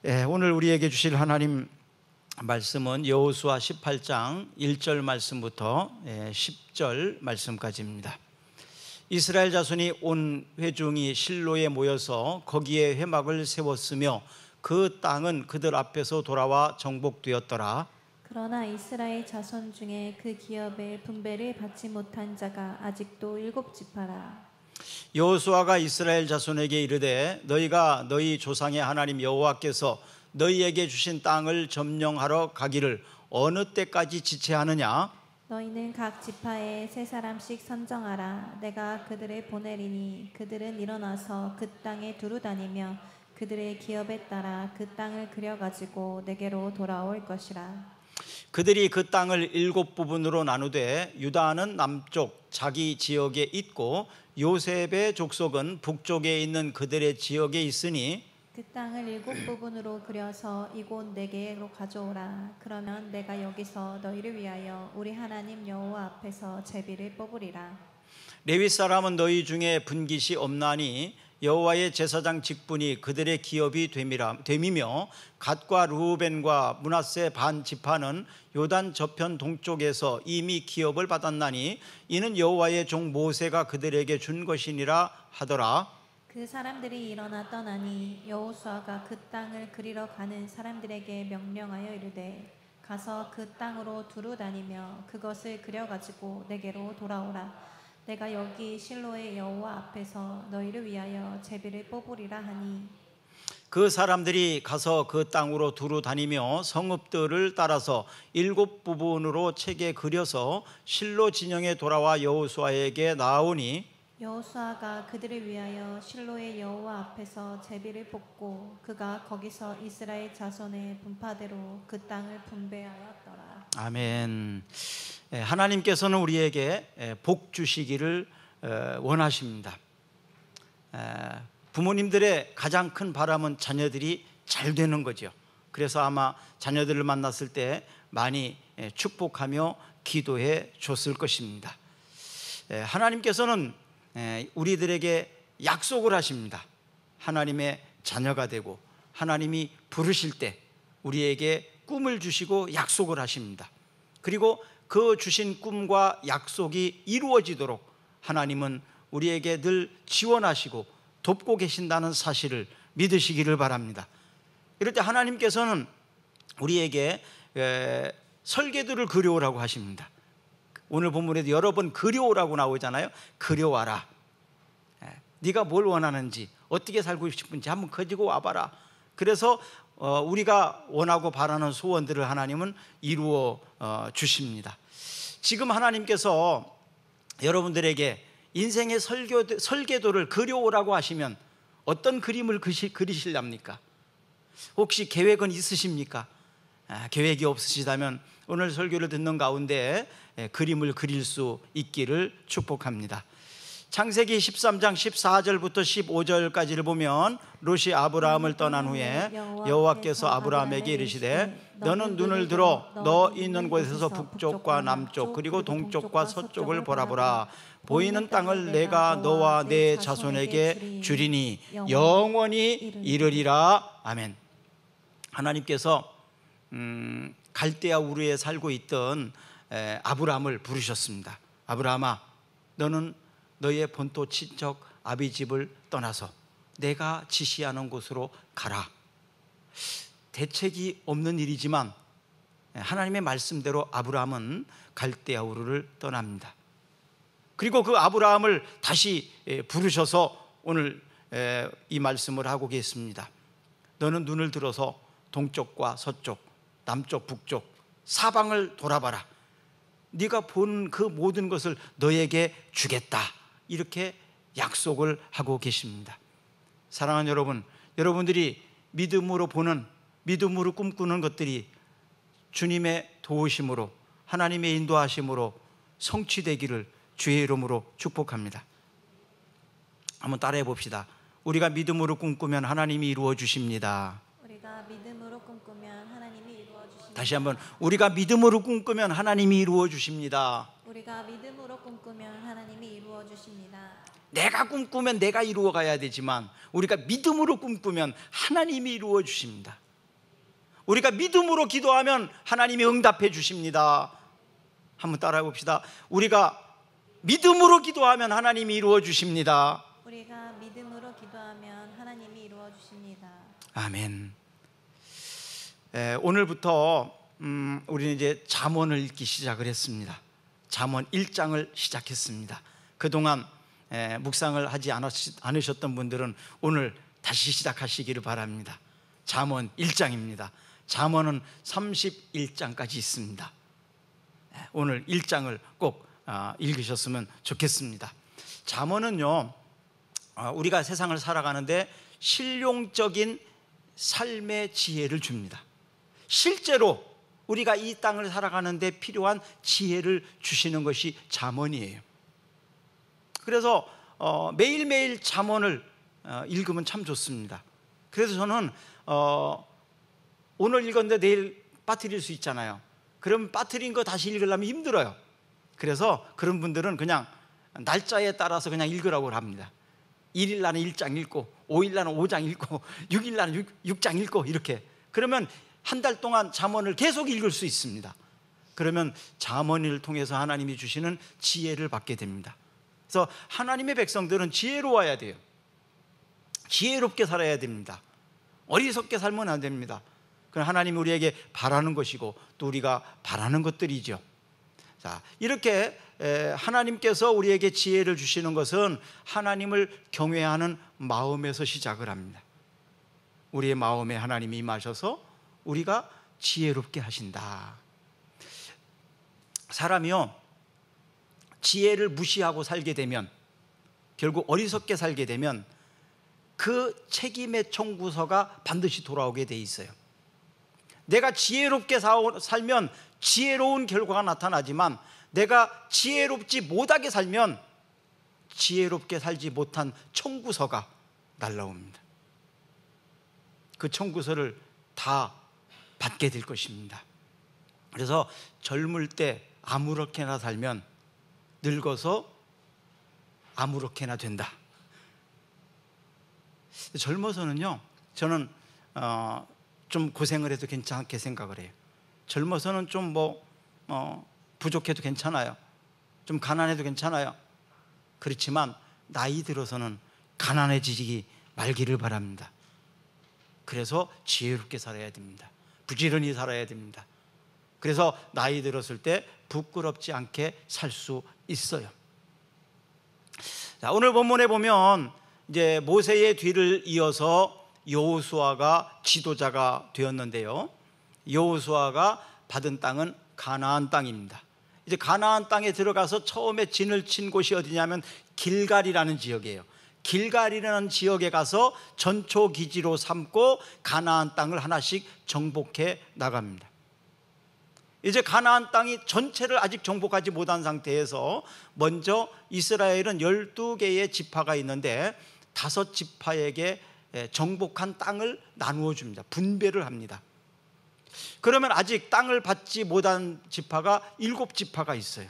오늘 우리에게 주실 하나님 말씀은 여호수아 18장 1절 말씀부터 10절 말씀까지입니다. 이스라엘 자손이 온 회중이 실로에 모여서 거기에 회막을 세웠으며 그 땅은 그들 앞에서 돌아와 정복되었더라. 그러나 이스라엘 자손 중에 그 기업에 분배를 받지 못한 자가 아직도 7지파라. 여호수아가 이스라엘 자손에게 이르되 너희가 너희 조상의 하나님 여호와께서 너희에게 주신 땅을 점령하러 가기를 어느 때까지 지체하느냐? 너희는 각 지파에 3사람씩 선정하라. 내가 그들을 보내리니 그들은 일어나서 그 땅에 두루 다니며 그들의 기업에 따라 그 땅을 그려가지고 내게로 돌아올 것이라. 그들이 그 땅을 7부분으로 나누되 유다는 남쪽 자기 지역에 있고 요셉의 족속은 북쪽에 있는 그들의 지역에 있으니 그 땅을 7부분으로 그려서 이곳 내게로 가져오라. 그러면 내가 여기서 너희를 위하여 우리 하나님 여호와 앞에서 제비를 뽑으리라. 레위 사람은 너희 중에 분깃이 없나니 여호와의 제사장 직분이 그들의 기업이 됨이며 갓과 르우벤과 므낫세 반 지파는 요단 저편 동쪽에서 이미 기업을 받았나니 이는 여호와의 종 모세가 그들에게 준 것이니라 하더라. 그 사람들이 일어나 떠나니 여호수아가 그 땅을 그리러 가는 사람들에게 명령하여 이르되 가서 그 땅으로 두루 다니며 그것을 그려가지고 내게로 돌아오라. 내가 여기 실로의 여호와 앞에서 너희를 위하여 제비를 뽑으리라 하니 그 사람들이 가서 그 땅으로 두루 다니며 성읍들을 따라서 7부분으로 책에 그려서 실로 진영에 돌아와 여호수아에게 나아오니 여호수아가 그들을 위하여 실로의 여호와 앞에서 제비를 뽑고 그가 거기서 이스라엘 자손의 분파대로 그 땅을 분배하였더라. 아멘. 하나님께서는 우리에게 복 주시기를 원하십니다. 부모님들의 가장 큰 바람은 자녀들이 잘 되는 거죠. 그래서 아마 자녀들을 만났을 때 많이 축복하며 기도해 줬을 것입니다. 하나님께서는 우리들에게 약속을 하십니다. 하나님의 자녀가 되고 하나님이 부르실 때 우리에게 꿈을 주시고 약속을 하십니다. 그리고 그 주신 꿈과 약속이 이루어지도록 하나님은 우리에게 늘 지원하시고 돕고 계신다는 사실을 믿으시기를 바랍니다. 이럴 때 하나님께서는 우리에게 설계도를 그려오라고 하십니다. 오늘 본문에도 여러 번 그려오라고 나오잖아요. 그려와라. 네가 뭘 원하는지 어떻게 살고 싶은지 한번 가지고 와봐라. 그래서 우리가 원하고 바라는 소원들을 하나님은 이루어 주십니다. 지금 하나님께서 여러분들에게 인생의 설계도를 그려오라고 하시면 어떤 그림을 그리실랍니까? 혹시 계획은 있으십니까? 계획이 없으시다면 오늘 설교를 듣는 가운데 그림을 그릴 수 있기를 축복합니다. 창세기 13장 14절부터 15절까지를 보면 롯이 아브라함을 떠난 후에 여호와께서 아브라함에게 이르시되 너는 눈을 들어 너 있는 곳에서 북쪽과 남쪽 그리고 동쪽과 서쪽을 보라보라. 보이는 땅을 내가 너와 내 자손에게 주리니 영원히 이르리라. 아멘. 하나님께서 갈대아 우르에 살고 있던 아브라함을 부르셨습니다. 아브라함아, 너는 너의 본토 친척 아비 집을 떠나서 내가 지시하는 곳으로 가라. 대책이 없는 일이지만 하나님의 말씀대로 아브라함은 갈대아 우르를 떠납니다. 그리고 그 아브라함을 다시 부르셔서 오늘 이 말씀을 하고 계십니다. 너는 눈을 들어서 동쪽과 서쪽, 남쪽, 북쪽 사방을 돌아봐라. 네가 본 그 모든 것을 너에게 주겠다. 이렇게 약속을 하고 계십니다. 사랑하는 여러분, 여러분들이 믿음으로 보는, 믿음으로 꿈꾸는 것들이 주님의 도우심으로 하나님의 인도하심으로 성취되기를 주의 이름으로 축복합니다. 한번 따라해 봅시다. 우리가 믿음으로 꿈꾸면 하나님이 이루어 주십니다. 우리가 믿음으로 꿈꾸면 하나님이 이루어 주십니다. 다시 한번, 우리가 믿음으로 꿈꾸면 하나님이 이루어 주십니다. 우리가 믿음으로 꿈꾸면 하나님이 이루어 주십니다. 내가 꿈꾸면 내가 이루어 가야 되지만 우리가 믿음으로 꿈꾸면 하나님이 이루어 주십니다. 우리가 믿음으로 기도하면 하나님이 응답해 주십니다. 한번 따라해 봅시다. 우리가 믿음으로 기도하면 하나님이 이루어 주십니다. 우리가 믿음으로 기도하면 하나님이 이루어 주십니다. 아멘. 오늘부터 우리는 이제 잠언을 읽기 시작을 했습니다. 잠언 1장을 시작했습니다. 그동안 묵상을 하지 않으셨던 분들은 오늘 다시 시작하시기를 바랍니다. 잠언 1장입니다. 잠언은 31장까지 있습니다. 오늘 1장을 꼭 읽으셨으면 좋겠습니다. 잠언은요, 우리가 세상을 살아가는데 실용적인 삶의 지혜를 줍니다. 실제로 우리가 이 땅을 살아가는데 필요한 지혜를 주시는 것이 잠언이에요. 그래서 매일매일 잠언을 읽으면 참 좋습니다. 그래서 저는 오늘 읽었는데 내일 빠뜨릴 수 있잖아요. 그럼 빠뜨린 거 다시 읽으려면 힘들어요. 그래서 그런 분들은 그냥 날짜에 따라서 그냥 읽으라고 합니다. 1일 날은 1장 읽고 5일 날은 5장 읽고 6일 날은 6장 읽고 이렇게. 그러면 한 달 동안 잠언을 계속 읽을 수 있습니다. 그러면 잠언을 통해서 하나님이 주시는 지혜를 받게 됩니다. 그래서 하나님의 백성들은 지혜로워야 돼요. 지혜롭게 살아야 됩니다. 어리석게 살면 안 됩니다. 그건 하나님이 우리에게 바라는 것이고 또 우리가 바라는 것들이죠. 자, 이렇게 하나님께서 우리에게 지혜를 주시는 것은 하나님을 경외하는 마음에서 시작을 합니다. 우리의 마음에 하나님이 임하셔서 우리가 지혜롭게 하신다. 사람이요, 지혜를 무시하고 살게 되면, 결국 어리석게 살게 되면 그 책임의 청구서가 반드시 돌아오게 돼 있어요. 내가 지혜롭게 살면 지혜로운 결과가 나타나지만 내가 지혜롭지 못하게 살면 지혜롭게 살지 못한 청구서가 날라옵니다. 그 청구서를 다 받게 될 것입니다. 그래서 젊을 때 아무렇게나 살면 늙어서 아무렇게나 된다. 젊어서는요, 저는 좀 고생을 해도 괜찮게 생각을 해요. 젊어서는 좀 부족해도 괜찮아요. 좀 가난해도 괜찮아요. 그렇지만 나이 들어서는 가난해지지 말기를 바랍니다. 그래서 지혜롭게 살아야 됩니다. 부지런히 살아야 됩니다. 그래서 나이 들었을 때 부끄럽지 않게 살 수 있어요. 자, 오늘 본문에 보면 이제 모세의 뒤를 이어서 여호수아가 지도자가 되었는데요. 여호수아가 받은 땅은 가나안 땅입니다. 이제 가나안 땅에 들어가서 처음에 진을 친 곳이 어디냐면 길갈이라는 지역이에요. 길갈이라는 지역에 가서 전초 기지로 삼고 가나안 땅을 하나씩 정복해 나갑니다. 이제 가나안 땅이 전체를 아직 정복하지 못한 상태에서 먼저 이스라엘은 12개의 지파가 있는데 5지파에게 정복한 땅을 나누어 줍니다. 분배를 합니다. 그러면 아직 땅을 받지 못한 지파가 7지파가 있어요.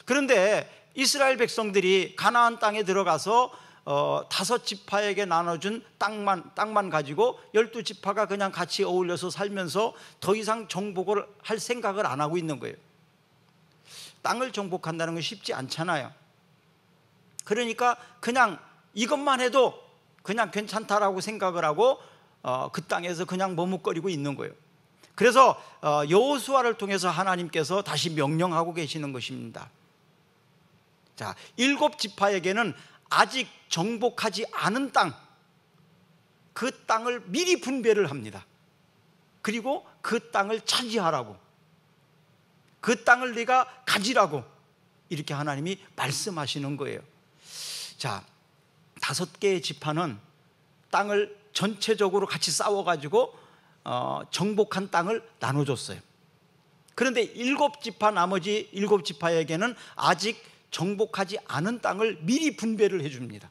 그런데 이스라엘 백성들이 가나안 땅에 들어가서 5지파에게 나눠준 땅만 가지고 12지파가 그냥 같이 어울려서 살면서 더 이상 정복을 할 생각을 안 하고 있는 거예요. 땅을 정복한다는 건 쉽지 않잖아요. 그러니까 그냥 이것만 해도 그냥 괜찮다라고 생각을 하고 그 땅에서 그냥 머뭇거리고 있는 거예요. 그래서 여호수아를 통해서 하나님께서 다시 명령하고 계시는 것입니다. 자, 7지파에게는 아직 정복하지 않은 땅, 그 땅을 미리 분배를 합니다. 그리고 그 땅을 차지하라고, 그 땅을 네가 가지라고 이렇게 하나님이 말씀하시는 거예요. 자, 5개의 지파는 땅을 전체적으로 같이 싸워가지고 정복한 땅을 나눠줬어요. 그런데 나머지 7지파에게는 아직 정복하지 않은 땅을 미리 분배를 해줍니다.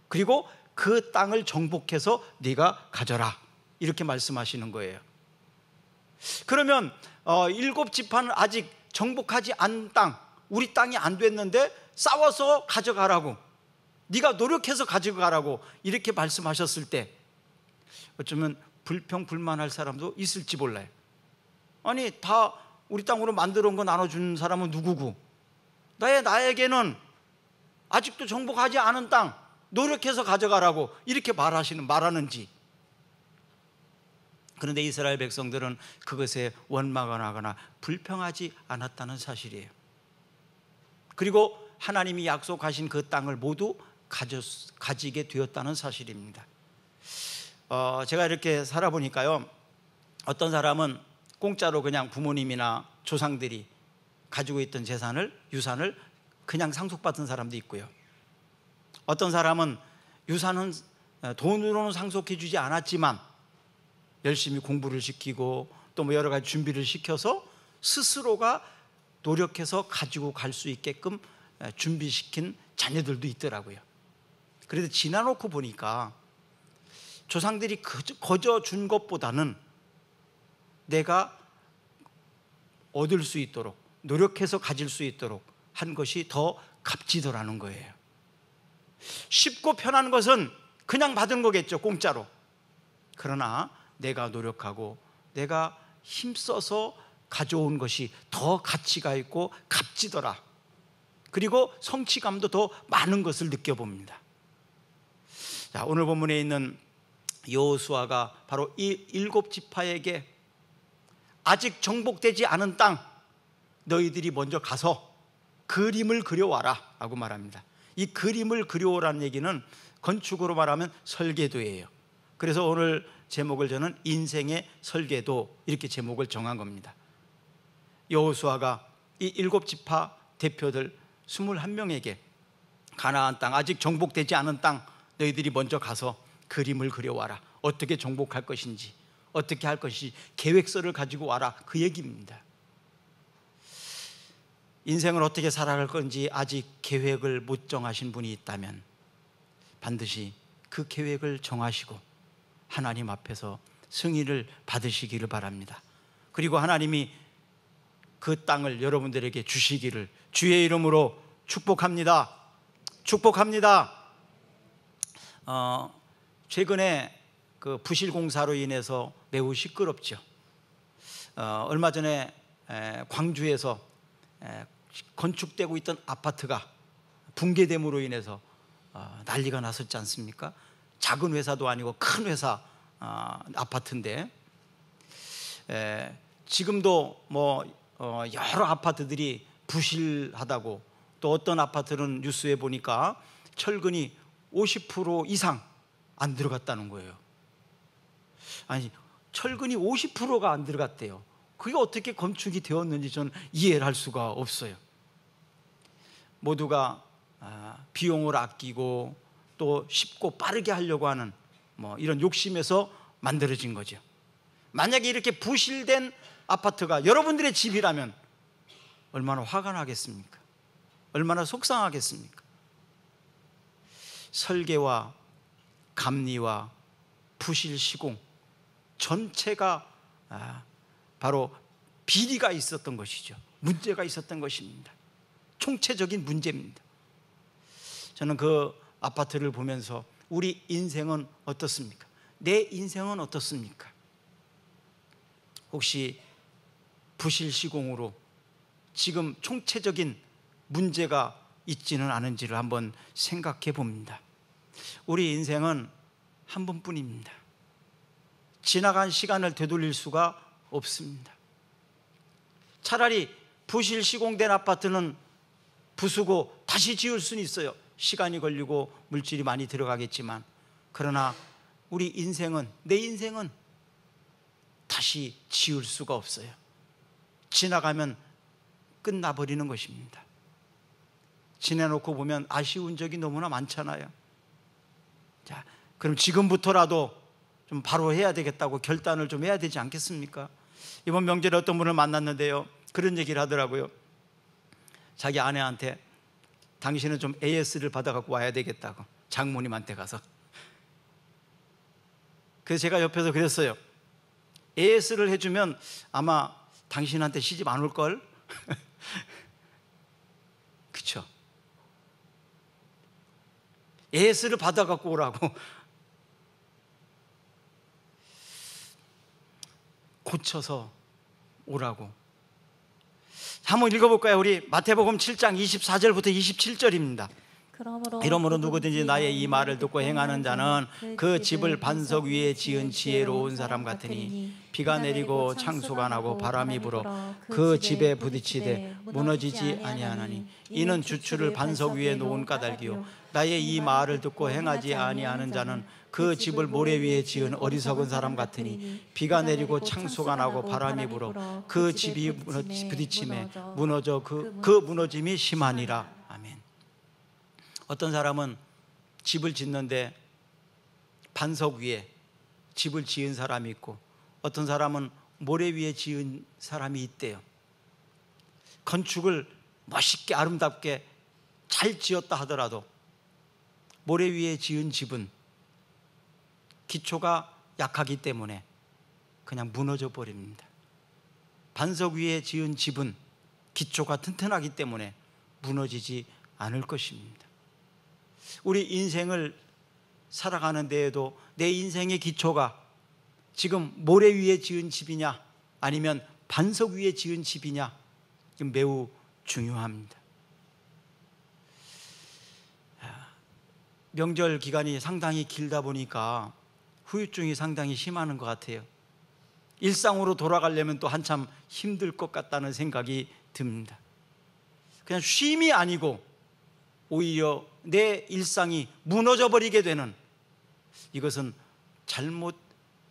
그리고 그 땅을 정복해서 네가 가져라 이렇게 말씀하시는 거예요. 그러면 7지파는 아직 정복하지 않은 땅, 우리 땅이 안 됐는데 싸워서 가져가라고, 네가 노력해서 가져가라고 이렇게 말씀하셨을 때 어쩌면 불평불만할 사람도 있을지 몰라요. 아니, 다 우리 땅으로 만들어 온 거 나눠준 사람은 누구고, 나에게는 아직도 정복하지 않은 땅 노력해서 가져가라고 이렇게 말하는지. 그런데 이스라엘 백성들은 그것에 원망하거나 불평하지 않았다는 사실이에요. 그리고 하나님이 약속하신 그 땅을 모두 가지게 되었다는 사실입니다. 제가 이렇게 살아보니까요, 어떤 사람은 공짜로 그냥 부모님이나 조상들이 가지고 있던 유산을 그냥 상속받은 사람도 있고요. 어떤 사람은 유산은 돈으로는 상속해 주지 않았지만 열심히 공부를 시키고 또 뭐 여러 가지 준비를 시켜서 스스로가 노력해서 가지고 갈 수 있게끔 준비시킨 자녀들도 있더라고요. 그래서 지나놓고 보니까 조상들이 거저 준 것보다는 내가 얻을 수 있도록 노력해서 가질 수 있도록 한 것이 더 값지더라는 거예요. 쉽고 편한 것은 그냥 받은 거겠죠, 공짜로. 그러나 내가 노력하고 내가 힘써서 가져온 것이 더 가치가 있고 값지더라. 그리고 성취감도 더 많은 것을 느껴봅니다. 자, 오늘 본문에 있는 여호수아가 바로 이 7지파에게 아직 정복되지 않은 땅 너희들이 먼저 가서 그림을 그려와라 라고 말합니다. 이 그림을 그려오라는 얘기는 건축으로 말하면 설계도예요. 그래서 오늘 제목을 저는 인생의 설계도 이렇게 제목을 정한 겁니다. 여호수아가 이 7지파 대표들 21명에게 가나안 땅, 아직 정복되지 않은 땅 너희들이 먼저 가서 그림을 그려와라. 어떻게 정복할 것인지, 어떻게 할 것인지 계획서를 가지고 와라, 그 얘기입니다. 인생을 어떻게 살아갈 건지 아직 계획을 못 정하신 분이 있다면 반드시 그 계획을 정하시고 하나님 앞에서 승인을 받으시기를 바랍니다. 그리고 하나님이 그 땅을 여러분들에게 주시기를 주의 이름으로 축복합니다. 축복합니다. 최근에 그 부실 공사로 인해서 매우 시끄럽죠. 얼마 전에 광주에서 건축되고 있던 아파트가 붕괴됨으로 인해서 난리가 났었지 않습니까? 작은 회사도 아니고 큰 회사 아파트인데 지금도 뭐 여러 아파트들이 부실하다고, 또 어떤 아파트는 뉴스에 보니까 철근이 50% 이상 안 들어갔다는 거예요. 아니, 철근이 50%가 안 들어갔대요. 그게 어떻게 건축이 되었는지 저는 이해를 할 수가 없어요. 모두가 비용을 아끼고 또 쉽고 빠르게 하려고 하는 이런 욕심에서 만들어진 거죠. 만약에 이렇게 부실된 아파트가 여러분들의 집이라면 얼마나 화가 나겠습니까? 얼마나 속상하겠습니까? 설계와 감리와 부실 시공 전체가 바로 비리가 있었던 것이죠. 문제가 있었던 것입니다. 총체적인 문제입니다. 저는 그 아파트를 보면서 우리 인생은 어떻습니까? 내 인생은 어떻습니까? 혹시 부실 시공으로 지금 총체적인 문제가 있지는 않은지를 한번 생각해 봅니다. 우리 인생은 한 번뿐입니다. 지나간 시간을 되돌릴 수가 없습니다. 차라리 부실 시공된 아파트는 부수고 다시 지을 수는 있어요. 시간이 걸리고 물질이 많이 들어가겠지만, 그러나 우리 인생은, 내 인생은 다시 지을 수가 없어요. 지나가면 끝나버리는 것입니다. 지내놓고 보면 아쉬운 적이 너무나 많잖아요. 자, 그럼 지금부터라도 좀 바로 해야 되겠다고 결단을 좀 해야 되지 않겠습니까? 이번 명절에 어떤 분을 만났는데요, 그런 얘기를 하더라고요. 자기 아내한테 당신은 좀 AS를 받아갖고 와야 되겠다고, 장모님한테 가서. 그래서 제가 옆에서 그랬어요. AS를 해주면 아마 당신한테 시집 안 올걸? 그쵸? AS를 받아갖고 오라고. 고쳐서 오라고. 한번 읽어볼까요? 우리 마태복음 7장 24절부터 27절입니다. 이러므로 누구든지 나의 이 말을 듣고 행하는 자는 그 집을 반석 위에 지은 지혜로운 사람 같으니 비가 내리고 창수가 나고 바람이 불어 그 집에 부딪히되 무너지지 아니하나니 이는 주추를 반석 위에 놓은 까닭이요 나의 이 말을 듣고 행하지 아니하는 자는 그 집을 모래 위에 지은 어리석은 사람 같으니 비가 내리고 창수가 나고 바람이 불어 그 집이 부딪힘에 무너져 그 무너짐이 심하니라. 아멘. 어떤 사람은 집을 짓는데 반석 위에 집을 지은 사람이 있고 어떤 사람은 모래 위에 지은 사람이 있대요. 건축을 멋있게 아름답게 잘 지었다 하더라도 모래 위에 지은 집은 기초가 약하기 때문에 그냥 무너져 버립니다. 반석 위에 지은 집은 기초가 튼튼하기 때문에 무너지지 않을 것입니다. 우리 인생을 살아가는 데에도 내 인생의 기초가 지금 모래 위에 지은 집이냐 아니면 반석 위에 지은 집이냐 매우 중요합니다. 명절 기간이 상당히 길다 보니까 후유증이 상당히 심하는 것 같아요. 일상으로 돌아가려면 또 한참 힘들 것 같다는 생각이 듭니다. 그냥 쉼이 아니고 오히려 내 일상이 무너져 버리게 되는, 이것은 잘못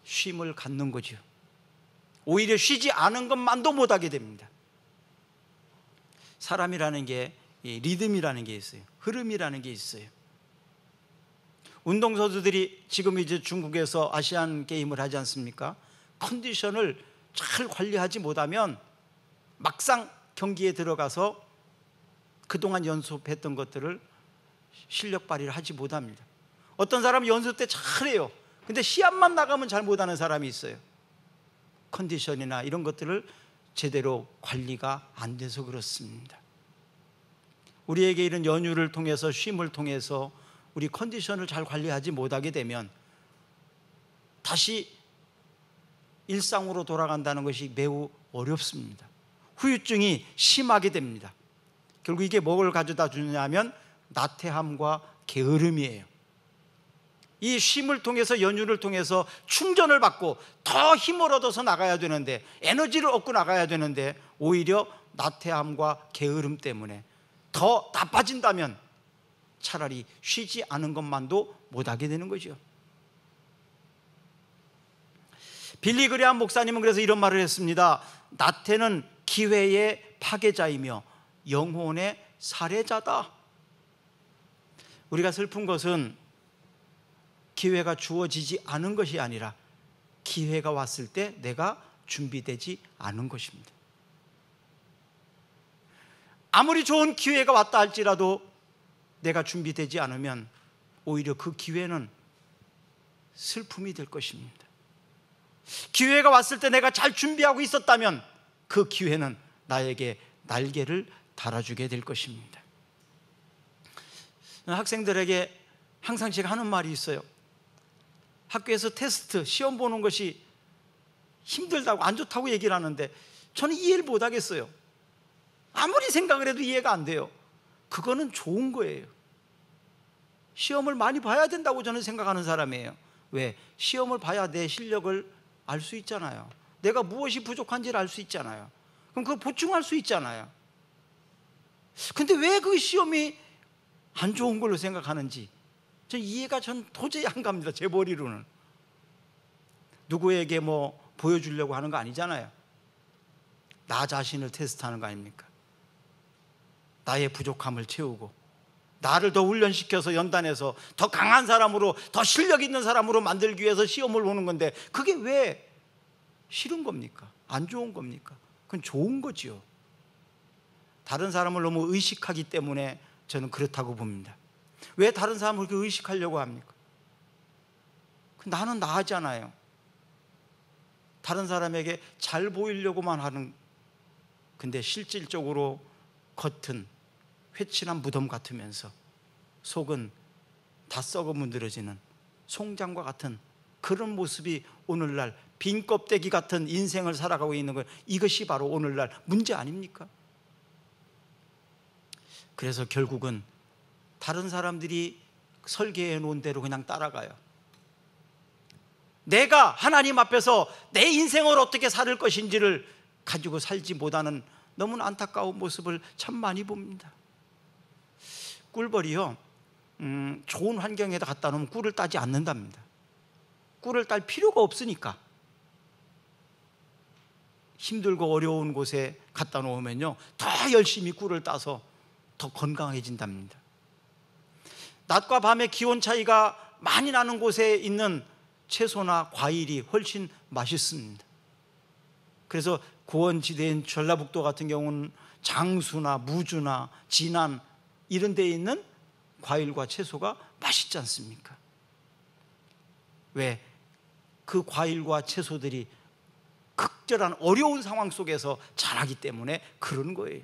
쉼을 갖는 거죠. 오히려 쉬지 않은 것만도 못하게 됩니다. 사람이라는 게 리듬이라는 게 있어요. 흐름이라는 게 있어요. 운동선수들이 지금 이제 중국에서 아시안 게임을 하지 않습니까? 컨디션을 잘 관리하지 못하면 막상 경기에 들어가서 그동안 연습했던 것들을 실력 발휘를 하지 못합니다. 어떤 사람은 연습 때 잘해요. 근데 시합만 나가면 잘 못하는 사람이 있어요. 컨디션이나 이런 것들을 제대로 관리가 안 돼서 그렇습니다. 우리에게 이런 연휴를 통해서 쉼을 통해서 우리 컨디션을 잘 관리하지 못하게 되면 다시 일상으로 돌아간다는 것이 매우 어렵습니다. 후유증이 심하게 됩니다. 결국 이게 뭘 가져다 주냐면 나태함과 게으름이에요. 이 쉼을 통해서, 연휴를 통해서 충전을 받고 더 힘을 얻어서 나가야 되는데, 에너지를 얻고 나가야 되는데 오히려 나태함과 게으름 때문에 더 나빠진다면 차라리 쉬지 않은 것만도 못하게 되는 거죠. 빌리 그레함 목사님은 그래서 이런 말을 했습니다. 나태는 기회의 파괴자이며 영혼의 살해자다. 우리가 슬픈 것은 기회가 주어지지 않은 것이 아니라 기회가 왔을 때 내가 준비되지 않은 것입니다. 아무리 좋은 기회가 왔다 할지라도 내가 준비되지 않으면 오히려 그 기회는 슬픔이 될 것입니다. 기회가 왔을 때 내가 잘 준비하고 있었다면 그 기회는 나에게 날개를 달아주게 될 것입니다. 학생들에게 항상 제가 하는 말이 있어요. 학교에서 테스트, 시험 보는 것이 힘들다고, 안 좋다고 얘기를 하는데 저는 이해를 못 하겠어요. 아무리 생각을 해도 이해가 안 돼요. 그거는 좋은 거예요. 시험을 많이 봐야 된다고 저는 생각하는 사람이에요. 왜? 시험을 봐야 내 실력을 알 수 있잖아요. 내가 무엇이 부족한지를 알 수 있잖아요. 그럼 그거 보충할 수 있잖아요. 근데 왜 그 시험이 안 좋은 걸로 생각하는지 전 도저히 안 갑니다. 제 머리로는. 누구에게 뭐 보여주려고 하는 거 아니잖아요. 나 자신을 테스트하는 거 아닙니까? 나의 부족함을 채우고 나를 더 훈련시켜서 연단해서 더 강한 사람으로, 더 실력 있는 사람으로 만들기 위해서 시험을 보는 건데 그게 왜 싫은 겁니까? 안 좋은 겁니까? 그건 좋은 거지요. 다른 사람을 너무 의식하기 때문에 저는 그렇다고 봅니다. 왜 다른 사람을 그렇게 의식하려고 합니까? 나는 나하잖아요. 다른 사람에게 잘 보이려고만 하는, 근데 실질적으로 겉은 회칠한 무덤 같으면서 속은 다 썩어 문드러지는 송장과 같은 그런 모습이 오늘날 빈 껍데기 같은 인생을 살아가고 있는 것, 이것이 바로 오늘날 문제 아닙니까? 그래서 결국은 다른 사람들이 설계해 놓은 대로 그냥 따라가요. 내가 하나님 앞에서 내 인생을 어떻게 살 것인지를 가지고 살지 못하는 너무나 안타까운 모습을 참 많이 봅니다. 꿀벌이요, 좋은 환경에다 갖다 놓으면 꿀을 따지 않는답니다. 꿀을 딸 필요가 없으니까. 힘들고 어려운 곳에 갖다 놓으면요, 더 열심히 꿀을 따서 더 건강해진답니다. 낮과 밤의 기온 차이가 많이 나는 곳에 있는 채소나 과일이 훨씬 맛있습니다. 그래서 고원지대인 전라북도 같은 경우는 장수나 무주나 진안 이런 데에 있는 과일과 채소가 맛있지 않습니까? 왜? 그 과일과 채소들이 극절한 어려운 상황 속에서 자라기 때문에 그런 거예요.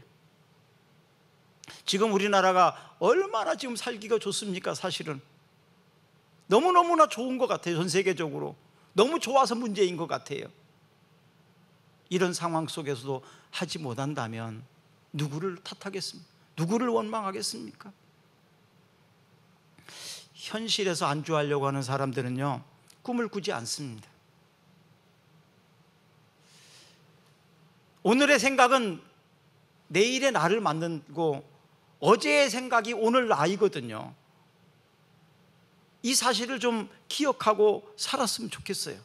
지금 우리나라가 얼마나 지금 살기가 좋습니까? 사실은 너무너무나 좋은 것 같아요. 전 세계적으로 너무 좋아서 문제인 것 같아요. 이런 상황 속에서도 하지 못한다면 누구를 탓하겠습니까? 누구를 원망하겠습니까? 현실에서 안주하려고 하는 사람들은요, 꿈을 꾸지 않습니다. 오늘의 생각은 내일의 나를 만들고 어제의 생각이 오늘 나이거든요. 이 사실을 좀 기억하고 살았으면 좋겠어요.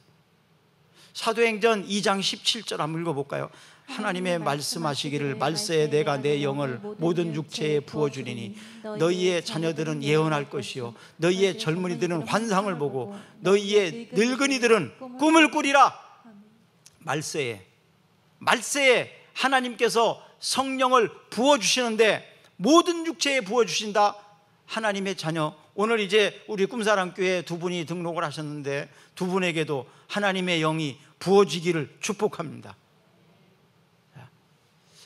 사도행전 2장 17절 한번 읽어볼까요? 하나님의 말씀하시기를 말세에 내가 내 영을 모든 육체에 부어주리니 너희의 자녀들은 예언할 것이요 너희의 젊은이들은 환상을 보고 너희의 늙은이들은 꿈을 꾸리라. 말세에 하나님께서 성령을 부어주시는데 모든 육체에 부어주신다. 하나님의 자녀, 오늘 이제 우리 꿈사랑교회 두 분이 등록을 하셨는데 두 분에게도 하나님의 영이 부어지기를 축복합니다.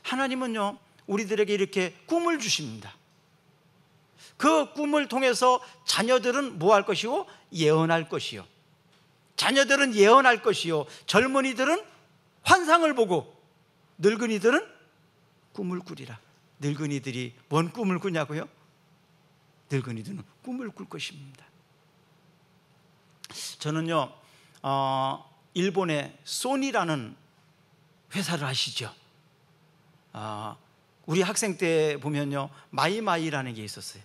하나님은요, 우리들에게 이렇게 꿈을 주십니다. 그 꿈을 통해서 자녀들은 뭐 할 것이요? 예언할 것이요. 자녀들은 예언할 것이요. 젊은이들은 환상을 보고 늙은이들은 꿈을 꾸리라. 늙은이들이 뭔 꿈을 꾸냐고요? 늙은이들은 꿈을 꿀 것입니다. 저는요, 일본의 소니라는 회사를 아시죠? 우리 학생 때 보면요, 마이마이라는 게 있었어요.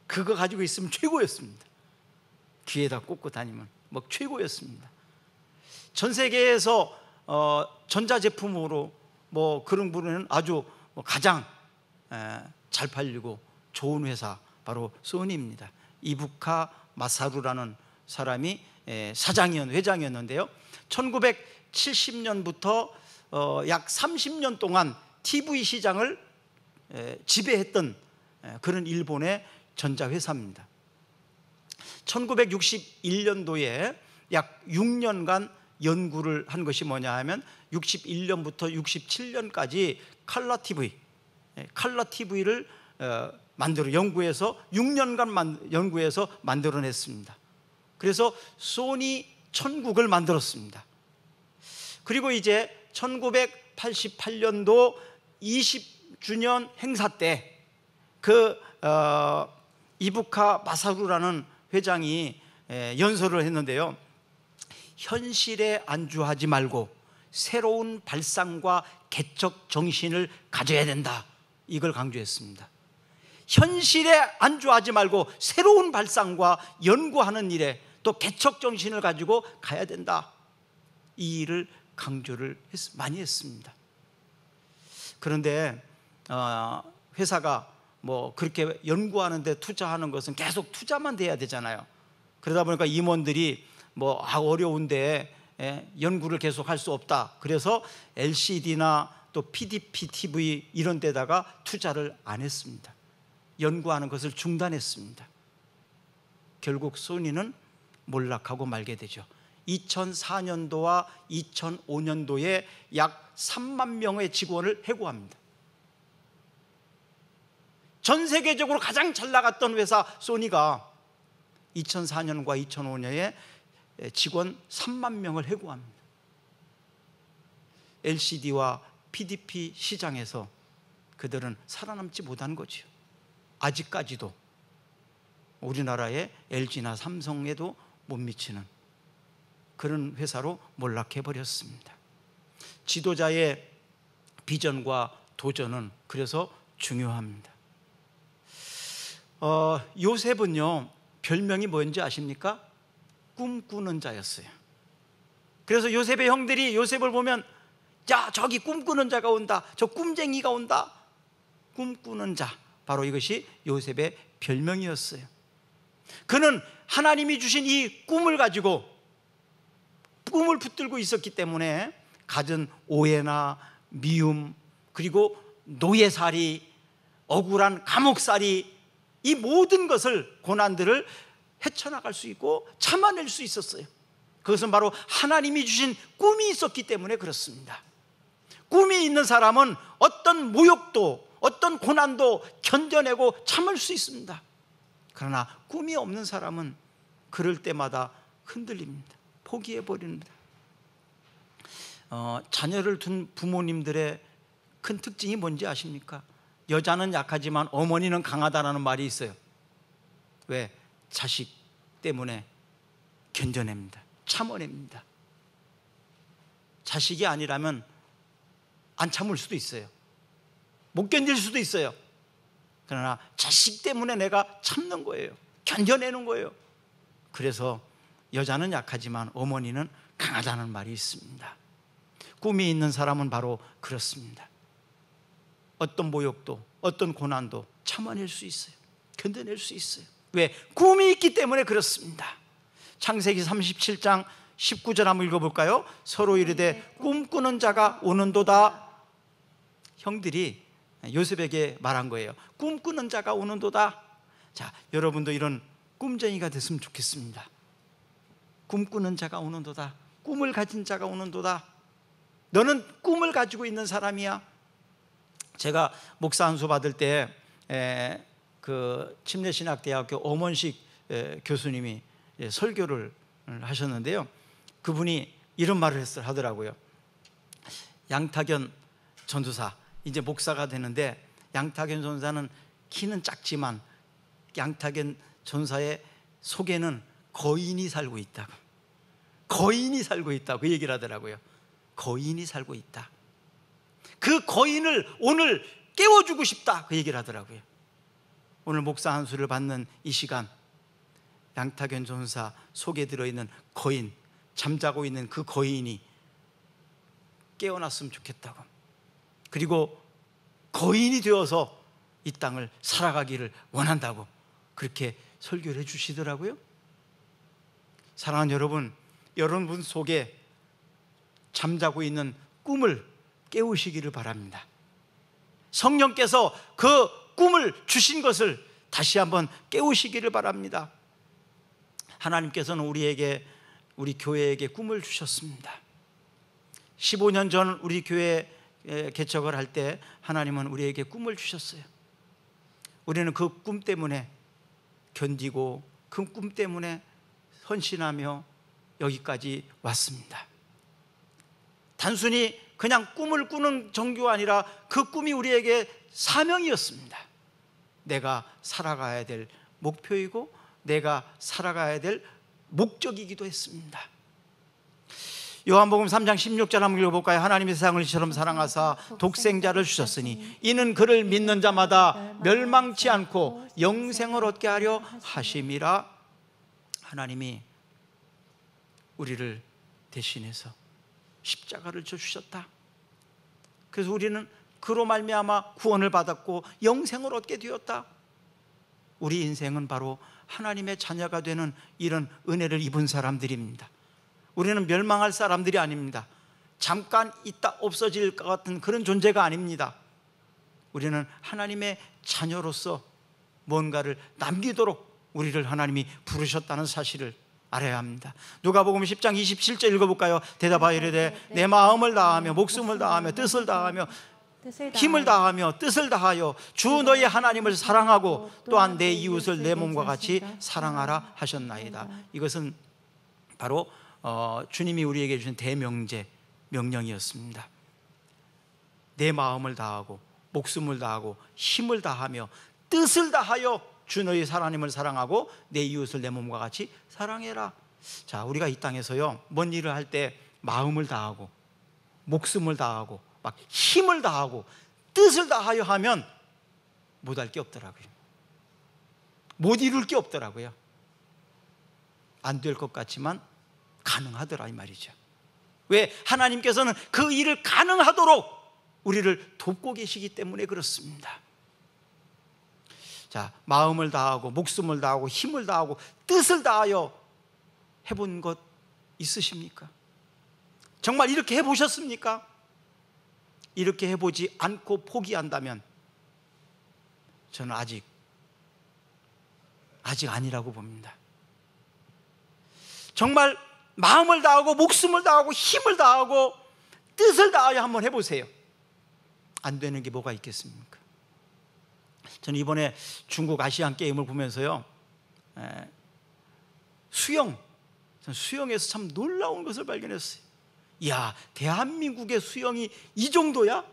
그거 가지고 있으면 최고였습니다. 귀에다 꽂고 다니면 뭐 최고였습니다. 전 세계에서 전자제품으로 뭐 그런 부분은 아주 가장 잘 팔리고 좋은 회사 바로 소니입니다. 이부카 마사루라는 사람이 회장이었는데요, 1970년부터 약 30년 동안 TV 시장을 지배했던 그런 일본의 전자회사입니다. 1961년도에 약 6년간 연구를 한 것이 뭐냐 하면 61년부터 67년까지 컬러 TV를 연구해서 6년간 연구해서 만들어냈습니다. 그래서 소니 천국을 만들었습니다. 그리고 이제 1988년도 20주년 행사 때 그 이부카 마사루라는 회장이 연설을 했는데요, 현실에 안주하지 말고 새로운 발상과 개척 정신을 가져야 된다, 이걸 강조했습니다. 현실에 안주하지 말고 새로운 발상과 연구하는 일에 또 개척 정신을 가지고 가야 된다, 이 일을 강조를 많이 했습니다. 그런데 회사가 뭐 그렇게 연구하는데 투자하는 것은 계속 투자만 돼야 되잖아요. 그러다 보니까 임원들이 뭐 어려운데 연구를 계속 할 수 없다, 그래서 LCD나 또 PDP TV 이런 데다가 투자를 안 했습니다. 연구하는 것을 중단했습니다. 결국 소니는 몰락하고 말게 되죠. 2004년도와 2005년도에 약 3만 명의 직원을 해고합니다. 전 세계적으로 가장 잘 나갔던 회사 소니가 2004년과 2005년에 직원 3만 명을 해고합니다. LCD와 PDP 시장에서 그들은 살아남지 못한 거지요. 아직까지도 우리나라의 LG나 삼성에도 못 미치는 그런 회사로 몰락해 버렸습니다. 지도자의 비전과 도전은 그래서 중요합니다. 요셉은요, 별명이 뭔지 아십니까? 꿈꾸는 자였어요. 그래서 요셉의 형들이 요셉을 보면, 야, 저기 꿈꾸는 자가 온다, 저 꿈쟁이가 온다. 꿈꾸는 자, 바로 이것이 요셉의 별명이었어요. 그는 하나님이 주신 이 꿈을 가지고 꿈을 붙들고 있었기 때문에 갖은 오해나 미움, 그리고 노예살이, 억울한 감옥살이, 이 모든 것을, 고난들을 헤쳐나갈 수 있고 참아낼 수 있었어요. 그것은 바로 하나님이 주신 꿈이 있었기 때문에 그렇습니다. 꿈이 있는 사람은 어떤 모욕도, 어떤 고난도 견뎌내고 참을 수 있습니다. 그러나 꿈이 없는 사람은 그럴 때마다 흔들립니다. 포기해버립니다. 자녀를 둔 부모님들의 큰 특징이 뭔지 아십니까? 여자는 약하지만 어머니는 강하다라는 말이 있어요. 왜? 자식 때문에 견뎌냅니다. 참아냅니다. 자식이 아니라면 안 참을 수도 있어요. 못 견딜 수도 있어요. 그러나 자식 때문에 내가 참는 거예요. 견뎌내는 거예요. 그래서 여자는 약하지만 어머니는 강하다는 말이 있습니다. 꿈이 있는 사람은 바로 그렇습니다. 어떤 모욕도, 어떤 고난도 참아낼 수 있어요. 견뎌낼 수 있어요. 왜? 꿈이 있기 때문에 그렇습니다. 창세기 37장 19절 한번 읽어볼까요? 서로 이르되 꿈꾸는 자가 오는도다. 형들이 요셉에게 말한 거예요. 꿈꾸는 자가 오는도다. 자, 여러분도 이런 꿈쟁이가 됐으면 좋겠습니다. 꿈꾸는 자가 오는도다. 꿈을 가진 자가 오는도다. 너는 꿈을 가지고 있는 사람이야. 제가 목사 안수 받을 때 그 침례신학대학교 엄원식 교수님이 설교를 하셨는데요, 그분이 이런 말을 하더라고요. 양탁연 전도사, 이제 목사가 되는데, 양탁연 전도사는 키는 작지만 양탁연 전도사의 속에는 거인이 살고 있다고, 거인이 살고 있다고 그 얘기를 하더라고요. 거인이 살고 있다. 그 거인을 오늘 깨워주고 싶다, 그 얘기를 하더라고요. 오늘 목사 한수를 받는 이 시간, 양탁연 전사 속에 들어있는 거인, 잠자고 있는 그 거인이 깨어났으면 좋겠다고, 그리고 거인이 되어서 이 땅을 살아가기를 원한다고 그렇게 설교를 해주시더라고요. 사랑하는 여러분, 여러분 속에 잠자고 있는 꿈을 깨우시기를 바랍니다. 성령께서 그 꿈을 주신 것을 다시 한번 깨우시기를 바랍니다. 하나님께서는 우리에게, 우리 교회에게 꿈을 주셨습니다. 15년 전 우리 교회 개척을 할 때 하나님은 우리에게 꿈을 주셨어요. 우리는 그 꿈 때문에 견디고 그 꿈 때문에 헌신하며 여기까지 왔습니다. 단순히 그냥 꿈을 꾸는 정도가 아니라 그 꿈이 우리에게 사명이었습니다. 내가 살아가야 될 목표이고 내가 살아가야 될 목적이기도 했습니다. 요한복음 3장 16절 한번 읽어볼까요? 하나님이 세상을 이처럼 사랑하사 독생자를 주셨으니 이는 그를 믿는 자마다 멸망치 않고 영생을 얻게 하려 하심이라. 하나님이 우리를 대신해서 십자가를 져주셨다. 그래서 우리는 그로 말미암아 구원을 받았고 영생을 얻게 되었다. 우리 인생은 바로 하나님의 자녀가 되는 이런 은혜를 입은 사람들입니다. 우리는 멸망할 사람들이 아닙니다. 잠깐 있다 없어질 것 같은 그런 존재가 아닙니다. 우리는 하나님의 자녀로서 뭔가를 남기도록 우리를 하나님이 부르셨다는 사실을 알아야 합니다. 누가복음 10장 27절 읽어볼까요? 대답하여 이르되 내 마음을 다하며 목숨을 다하며 뜻을 다하며 힘을 다하며 뜻을 다하여 주 너희 하나님을 사랑하고 또한 내 이웃을 내 몸과 같이 사랑하라 하셨나이다. 이것은 바로 주님이 우리에게 주신 대명제, 명령이었습니다. 내 마음을 다하고 목숨을 다하고 힘을 다하며 뜻을 다하여 주 너희 하나님을 사랑하고 내 이웃을 내 몸과 같이 사랑해라. 자, 우리가 이 땅에서요, 뭔 일을 할 때 마음을 다하고 목숨을 다하고 막 힘을 다하고 뜻을 다하여 하면 못할 게 없더라고요. 못 이룰 게 없더라고요. 안 될 것 같지만 가능하더라 이 말이죠. 왜? 하나님께서는 그 일을 가능하도록 우리를 돕고 계시기 때문에 그렇습니다. 자, 마음을 다하고 목숨을 다하고 힘을 다하고 뜻을 다하여 해본 것 있으십니까? 정말 이렇게 해보셨습니까? 이렇게 해보지 않고 포기한다면 저는 아직 아니라고 봅니다. 정말 마음을 다하고 목숨을 다하고 힘을 다하고 뜻을 다하여 한번 해보세요. 안 되는 게 뭐가 있겠습니까? 저는 이번에 중국 아시안 게임을 보면서요, 수영에서 참 놀라운 것을 발견했어요. 이야, 대한민국의 수영이 이 정도야?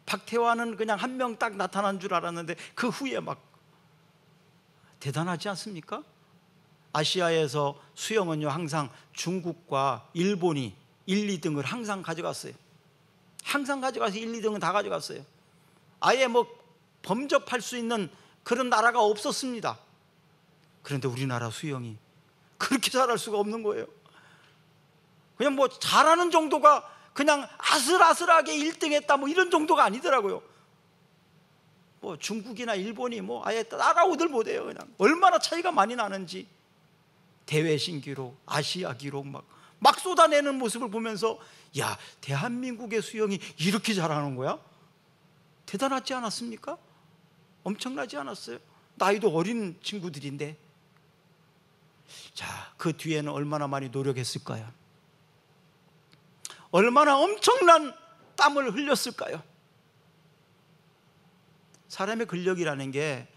박태환은 그냥 한 명 딱 나타난 줄 알았는데 그 후에 막 대단하지 않습니까? 아시아에서 수영은요, 항상 중국과 일본이 1, 2등을 항상 가져갔어요. 항상 가져가서 1, 2등은 다 가져갔어요. 아예 뭐 범접할 수 있는 그런 나라가 없었습니다. 그런데 우리나라 수영이 그렇게 잘할 수가 없는 거예요. 그냥 뭐 잘하는 정도가 그냥 아슬아슬하게 1등 했다 뭐 이런 정도가 아니더라고요. 뭐 중국이나 일본이 뭐 아예 따라오들 못해요. 그냥 얼마나 차이가 많이 나는지. 대회 신기록, 아시아 기록 막 쏟아내는 모습을 보면서, 야, 대한민국의 수영이 이렇게 잘하는 거야? 대단하지 않았습니까? 엄청나지 않았어요? 나이도 어린 친구들인데. 자, 그 뒤에는 얼마나 많이 노력했을까요? 얼마나 엄청난 땀을 흘렸을까요? 사람의 근력이라는 게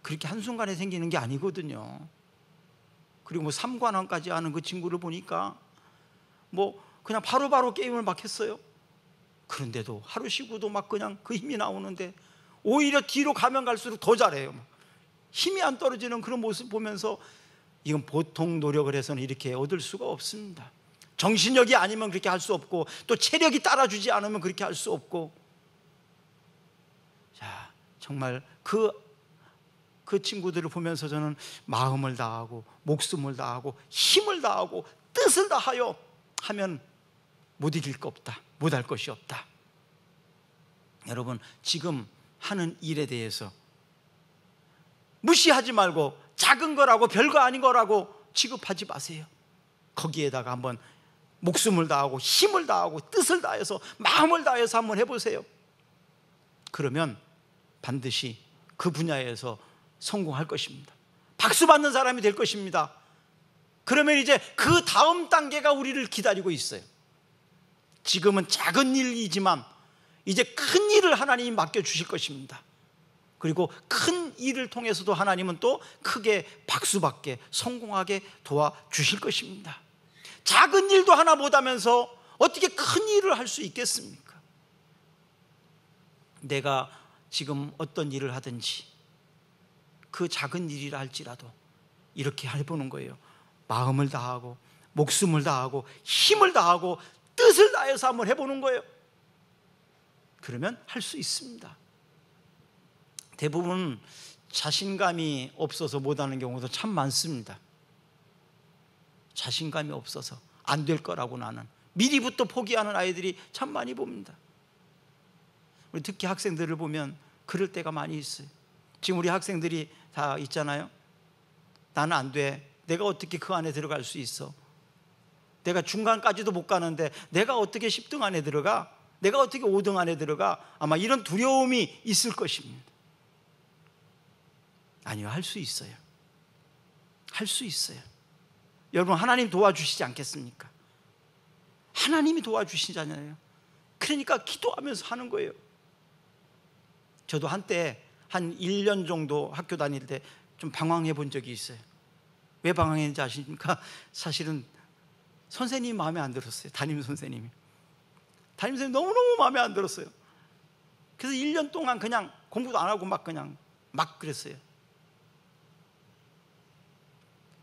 그렇게 한순간에 생기는 게 아니거든요. 그리고 뭐 3관왕까지 하는 그 친구를 보니까 뭐 그냥 바로바로 게임을 막 했어요. 그런데도 하루 쉬고도 막 그냥 그 힘이 나오는데 오히려 뒤로 가면 갈수록 더 잘해요. 힘이 안 떨어지는 그런 모습 보면서 이건 보통 노력을 해서는 이렇게 얻을 수가 없습니다. 정신력이 아니면 그렇게 할 수 없고, 또 체력이 따라주지 않으면 그렇게 할 수 없고. 자, 정말 그 친구들을 보면서 저는 마음을 다하고 목숨을 다하고 힘을 다하고 뜻을 다하여 하면 못 이길 거 없다, 못할 것이 없다. 여러분, 지금 하는 일에 대해서 무시하지 말고 작은 거라고 별거 아닌 거라고 취급하지 마세요. 거기에다가 한번 목숨을 다하고 힘을 다하고 뜻을 다해서 마음을 다해서 한번 해보세요. 그러면 반드시 그 분야에서 성공할 것입니다. 박수 받는 사람이 될 것입니다. 그러면 이제 그 다음 단계가 우리를 기다리고 있어요. 지금은 작은 일이지만 이제 큰 일을 하나님이 맡겨주실 것입니다. 그리고 큰 일을 통해서도 하나님은 또 크게 박수받게 성공하게 도와주실 것입니다. 작은 일도 하나 못하면서 어떻게 큰 일을 할 수 있겠습니까? 내가 지금 어떤 일을 하든지 그 작은 일이라 할지라도 이렇게 해보는 거예요. 마음을 다하고 목숨을 다하고 힘을 다하고 뜻을 다해서 한번 해보는 거예요. 그러면 할 수 있습니다. 대부분 자신감이 없어서 못하는 경우도 참 많습니다. 자신감이 없어서 안 될 거라고 나는 미리부터 포기하는 아이들이 참 많이 봅니다. 우리 특히 학생들을 보면 그럴 때가 많이 있어요. 지금 우리 학생들이 다 있잖아요. 나는 안 돼. 내가 어떻게 그 안에 들어갈 수 있어? 내가 중간까지도 못 가는데 내가 어떻게 10등 안에 들어가? 내가 어떻게 5등 안에 들어가? 아마 이런 두려움이 있을 것입니다. 아니요, 할 수 있어요. 할 수 있어요. 여러분, 하나님 도와주시지 않겠습니까? 하나님이 도와주시잖아요. 그러니까 기도하면서 하는 거예요. 저도 한때 한 1년 정도 학교 다닐 때 좀 방황해 본 적이 있어요. 왜 방황했는지 아십니까? 사실은 선생님이 마음에 안 들었어요. 담임 선생님이 너무너무 마음에 안 들었어요. 그래서 1년 동안 그냥 공부도 안 하고 막 그랬어요.